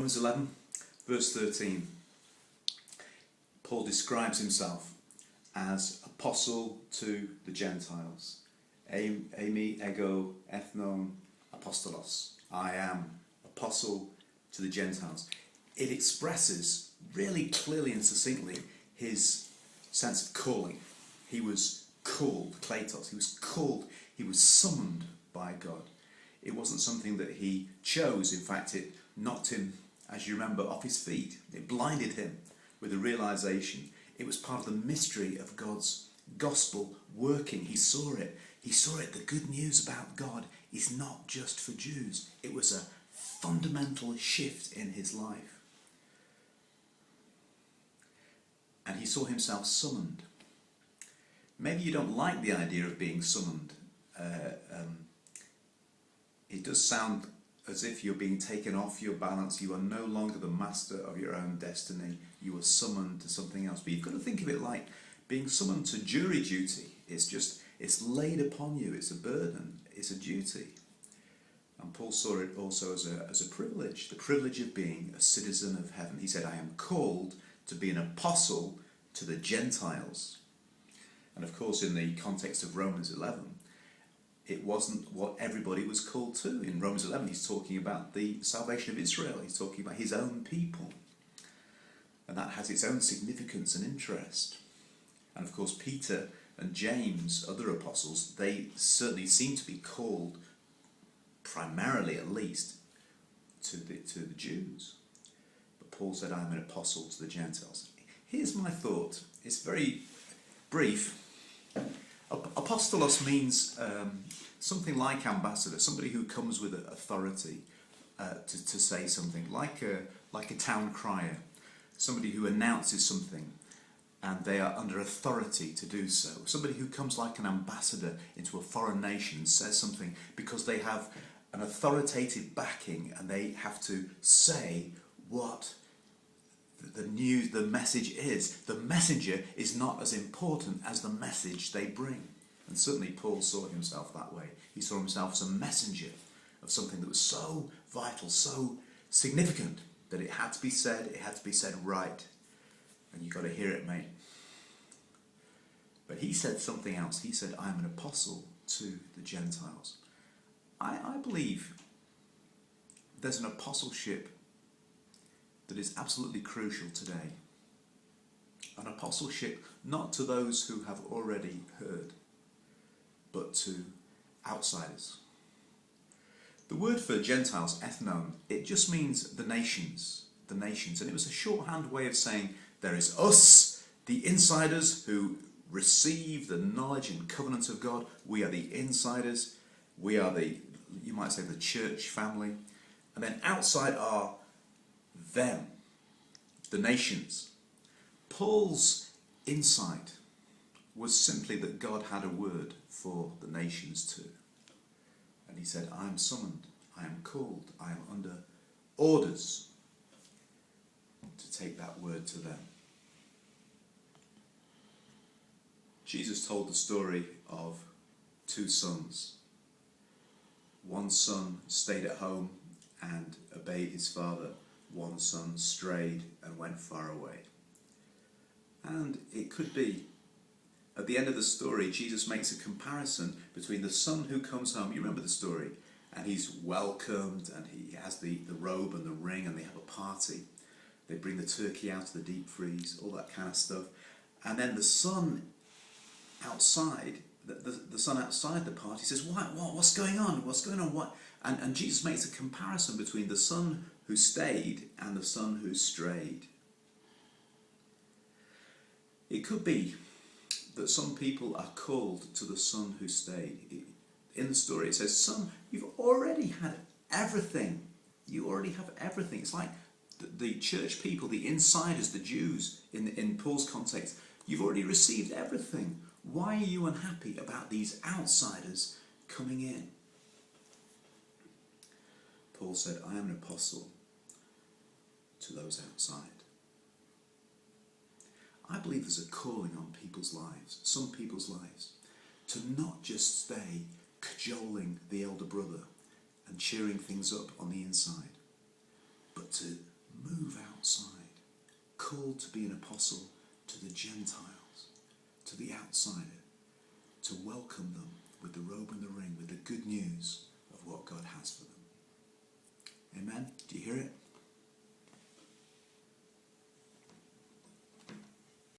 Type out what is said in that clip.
Romans 11, verse 13. Paul describes himself as apostle to the Gentiles. Eimi ego ethnon apostolos. I am apostle to the Gentiles. It expresses really clearly and succinctly his sense of calling. He was called, kletos. He was called, he was summoned by God. It wasn't something that he chose. In fact, it knocked him, as you remember, off his feet. It blinded him with the realization. It was part of the mystery of God's gospel working. He saw it. He saw it. The good news about God is not just for Jews. It was a fundamental shift in his life. And he saw himself summoned. Maybe you don't like the idea of being summoned. It does sound as if you're being taken off your balance. You are no longer the master of your own destiny. You are summoned to something else. But you've got to think of it like being summoned to jury duty. It's laid upon you. It's a burden. It's a duty. And Paul saw it also as a privilege, the privilege of being a citizen of heaven. He said, I am called to be an apostle to the Gentiles. And of course, in the context of Romans 11, it wasn't what everybody was called to. In Romans 11, he's talking about the salvation of Israel. He's talking about his own people. And that has its own significance and interest. And of course, Peter and James, other apostles, they certainly seem to be called, primarily at least, to the Jews. But Paul said, I am an apostle to the Gentiles. Here's my thought. It's very brief. Apostolos means something like ambassador, somebody who comes with authority to say something, like a town crier, somebody who announces something and they are under authority to do so. Somebody who comes like an ambassador into a foreign nation and says something because they have an authoritative backing and they have to say what the message is. The messenger is not as important as the message they bring. And certainly Paul saw himself that way. He saw himself as a messenger of something that was so vital, so significant, that it had to be said right. And you've got to hear it, mate. But he said something else. He said, I am an apostle to the Gentiles. I believe there's an apostleship that is absolutely crucial today. An apostleship not to those who have already heard, but to outsiders. The word for Gentiles, ethnon, it just means the nations. And it was a shorthand way of saying there is us, the insiders who receive the knowledge and covenant of God. We are the insiders. We are you might say, the church family. And then outside are them, the nations. Paul's insight was simply that God had a word for the nations too. And he said, I am summoned, I am called, I am under orders to take that word to them. Jesus told the story of two sons. One son stayed at home and obeyed his father. One son strayed and went far away. And it could be, at the end of the story, Jesus makes a comparison between the son who comes home. You remember the story? And he's welcomed, and he has the robe and the ring, and they have a party. They bring the turkey out of the deep freeze, all that kind of stuff. And then the son outside, the son outside the party says, what's going on? What's going on? What? And Jesus makes a comparison between the son who stayed and the son who strayed. It could be that some people are called to the son who stayed. In the story it says, son, you've already had everything. You already have everything. It's like the church people, the insiders, the Jews, in Paul's context. You've already received everything. Why are you unhappy about these outsiders coming in? Paul said, I am an apostle to those outside. I believe there's a calling on people's lives, some people's lives, to not just stay cajoling the elder brother and cheering things up on the inside, but to move outside, called to be an apostle to the Gentiles, to the outsider, to welcome them with the robe